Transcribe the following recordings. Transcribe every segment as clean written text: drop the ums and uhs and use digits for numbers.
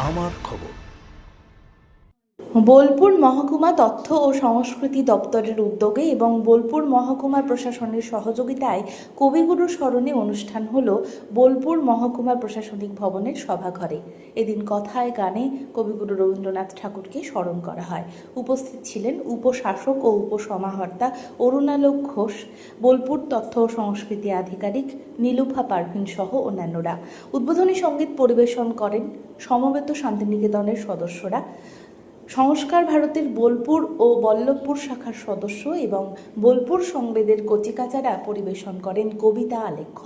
আমার খবর। বোলপুর মহকুমা তথ্য ও সংস্কৃতি দপ্তরের উদ্যোগে এবং বোলপুর মহকুমা প্রশাসনের সহযোগিতায় কবিগুরু স্মরণে অনুষ্ঠান হল বোলপুর মহকুমা প্রশাসনিক ভবনের সভাঘরে। এদিন কথায় গানে কবিগুরু রবীন্দ্রনাথ ঠাকুরকে স্মরণ করা হয়। উপস্থিত ছিলেন উপশাসক ও উপসমাহর্তা অরুণালোক ঘোষ, বোলপুর তথ্য ও সংস্কৃতি আধিকারিক নীলুফা পারভিন সহ অন্যান্যরা। উদ্বোধনী সঙ্গীত পরিবেশন করেন সমবেত শান্তিনিকেতনের সদস্যরা। সংস্কার ভারতের বোলপুর ও বল্লভপুর শাখার সদস্য এবং বোলপুর সংবেদের কচিকাচারা পরিবেশন করেন কবিতা আলেখ্য।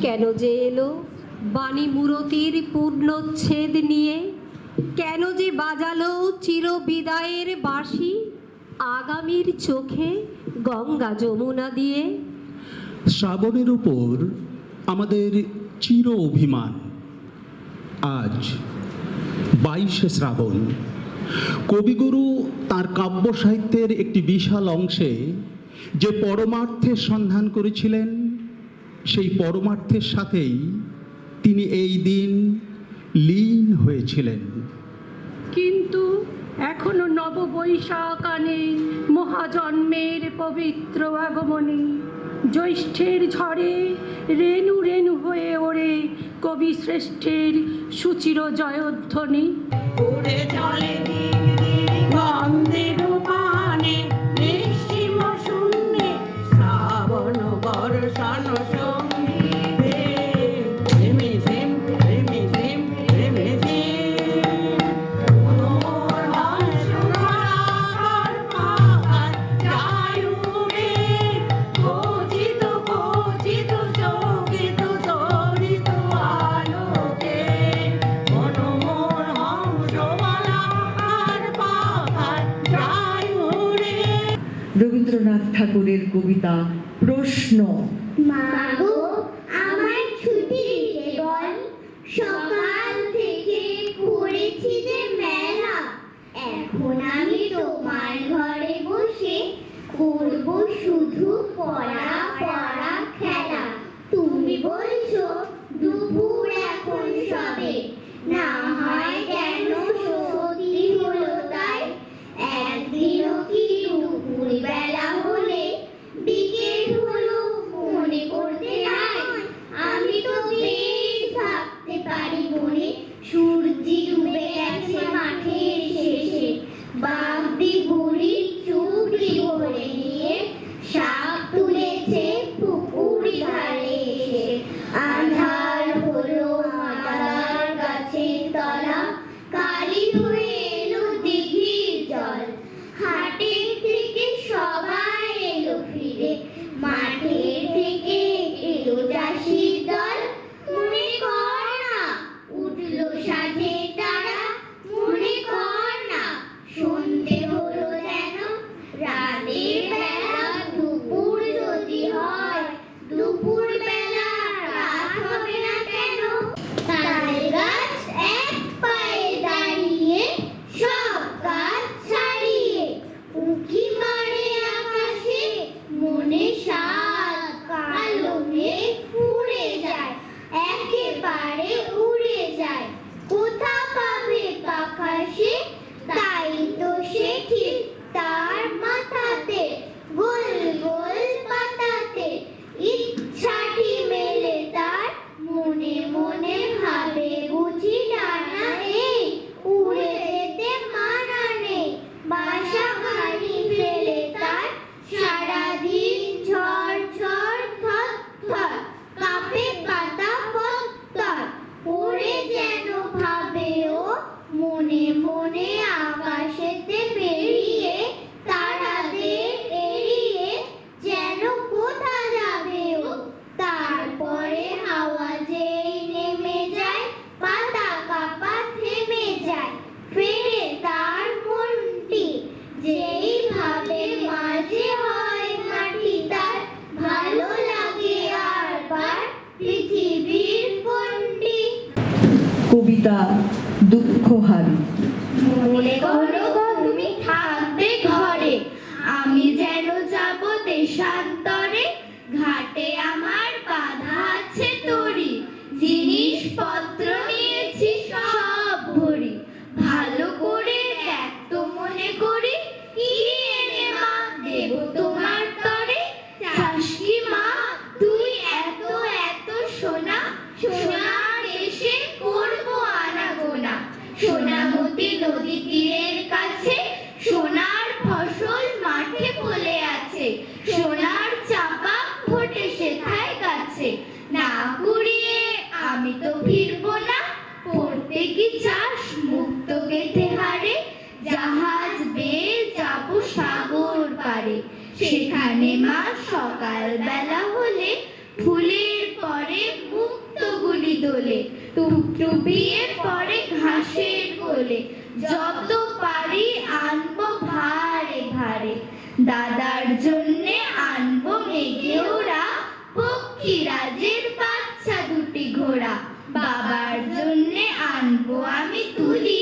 কেন যে এলো বাণী মূরতির পূর্ণচ্ছেদ নিয়ে, কেন যে বাজালো চির বিদায়ের বাঁশি আগামীর চোখে গঙ্গা যমুনা দিয়ে। শ্রাবণের উপর আমাদের চির অভিমান। আজ 22শে শ্রাবণ। কবিগুরু তার কাব্য সাহিত্যের একটি বিশাল অংশে যে পরমার্থের সন্ধান করেছিলেন, সেই পরমার্থের সাথেই তিনি এই দিন লীন হয়েছিলেন। কিন্তু এখনো নববৈশাখ আনে মহাজন্মের পবিত্র আগমনে। জ্যৈষ্ঠের ঝড়ে রেণু রেণু হয়ে ওড়ে কবি শ্রেষ্ঠের সুচির জয়ধ্বনি। রবীন্দ্রনাথ ঠাকুরের কবিতা প্রশ্ন। মাগো আমার ছুটি দিতে বল, সকাল থেকে পড়েছি যে মেলা। এখন আমি তোমার ঘরে বসে করব শুধু পড়া পড়া খেলা। তুমি বলছো দুপুর এখন সবে, না হয় কেন সত্যি হলো তাই। একদিনও কি দুপুর বেলা হলে বিকেল হলো মনে করতে নাই। আমি তো বেশ ভাবতে পারি মনে, সূর্যি ডুবে গেছে মাঠের শেষে। বাগদি বুড়ি চুবড়ি ভরে নিয়ে সাপ তুলেছে পুকুরি ধারে এসে। আন্ধার হলো মাতার গাছের তলা, কালি হয়ে এলো দিঘির জল। হাটের থেকে সবাই এলো ফিরে, মাঠের থেকে এলো চাষির দল। মনে কর না উঠলো সাজে তারা, মনে কর না সন্ধে হলো যেন। রাতের বেলা দুপুর যদি হয়, দুপুর বেলা রাত হবে না কেন? তাল গাছ এক পায়ে দাঁড়িয়ে সব গাছ ছাড়িয়ে উঁকি মারে আকাশে। মনে সাত কালো মেঘ উড়ে যায়, একেবারে উড়ে যায়। কোথা পাবে পাখা সে, তাই তো সে ঠিক তার মাথাতে গোল গোল পাতাতে। ইচ্ছাটি মেলে তার মনে মনে ভাবে বুঝি ডানা এই উড়ে যেতে মানা নেই। বাসা খালি মনে মনে আকাশেতে পেরিয়ে তারাদের এড়িয়ে যেন কোথা যাবে ও। তারপরে হাওয়া যেই নেমে যায়, পাতা কাপা থেমে যায়, ফেরে তার মনটি যেই ভাবে মাঝে হয় মাটি তার, ভালো লাগে আর বার পৃথিবীর কোনটি। কবিতা দুঃখহারি। মনে করো তুমি থাকবে ঘরে, আমি যেন যাব দেশান্তরে, ঘাটে আমার বাধা আছে তরি, জিনিসপত্র নিয়েছি সব ভরি, ভালো করে দেখ তো মনে করি, কি এনে মা দেব তোমার তরে, চাস কি মা তুই এত এত সোনা, সোনার এসে করবো আনাগোনা, সোনামতি নদী তীরের কাছে সোনার ফসল মাঠে ফলে আছে, সোনার চাপা ফোটে সেথায় গাছে, না কুড়িয়ে আমি তো ফিরবো না, পড়তে কি চাস মুক্ত গেথে হারে, জাহাজ বেয়ে যাব সাগর পারে, সেখানে মা সকাল বেলা হলে ফুলের পরে মুক্ত গুলি দোলে, টুপটুপিয়ে পরে ঘাসের কোলে, যত পারি আনবো ভারে ভারে, দাদার জন্যে আনবো মেঘে ওরা পক্ষীরাজের বাচ্চা দুটি ঘোড়া, বাবার জন্যে আনবো আমি তুলি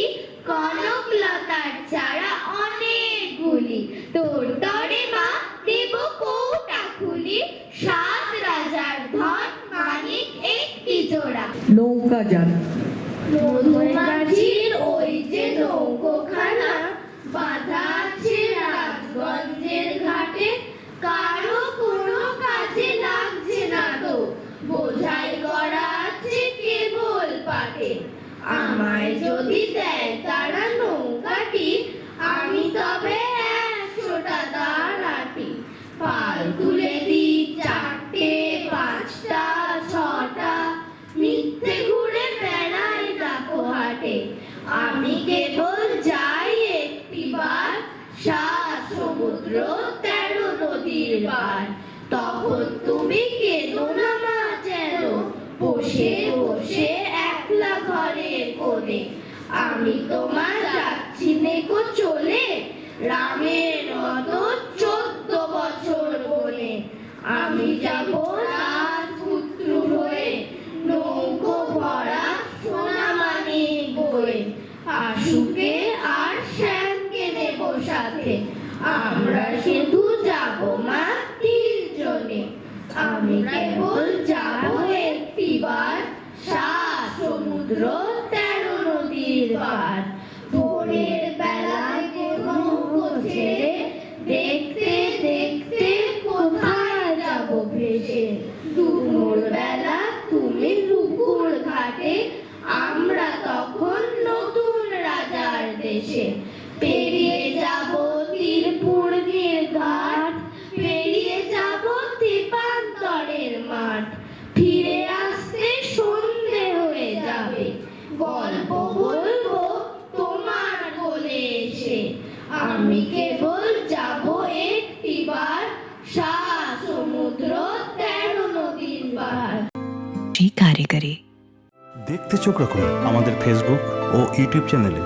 কনকলতার চারা অনেকগুলি, তোর তরে মা দেব কৌটা খুলি, সাত রাজার ধন মানিক একটি জোড়া। নৌকাযান। মধুমাছির ওই যে নৌকোখানা বাঁধা আছে রাজগঞ্জের ঘাটে, কারো কোনো কাজে লাগছে না তো, বোঝাই করা আছে কেবল পাটে, আমায় যদি দেয় তারা নৌকাটি, আমি তবে 100টা দাঁড়াটি, পাল তুলে দিই 4টে 5টা 6টা, মিথ্যে ঘুরে বেড়াই ডাকো হাটে, আমি কেবল যাই একটিবার, 7 সমুদ্র 13 নদীর পার, তখন তুমি কেঁদো না মা যেন, বসে বসে একলা ঘরের কোণে, আমি তোমার যাচ্ছি নেকো চলে, রামের মতো 14 বছর বনে, আমি যাব রাজপুত্র হয়ে, নৌকো ভরা সোনা মানিক বয়ে, আশুকে আর শ্যামকে নেব সাথে, আমরা শুধু যাব মা 3 জনে, আমি কেবল যাব একটিবার, 7 সমুদ্র 13 নদীর পার, ভোরের বেলায় নৌকো ছেড়ে দেখতে দেখতে কোথায় যাব ভেসে, দুপুর বেলা তুমি রূপুর ঘাটে, আমরা তখন নতুন রাজার দেশে, পেরিয়ে যাব তীরপূর্ণের ঘাট, পেরিয়ে যাব তেপান্তরের মাঠ, ফিরে আসতে সন্ধে হয়ে যাবে, গল্প বলবো তোমার কোলে এসে, আমি কেবল যাব একটিবার, 7 সমুদ্র 13 নদীর পার। কারিগরি দেখতে চোখ রাখুন আমাদের ফেসবুক ও ইউটিউব চ্যানেলে।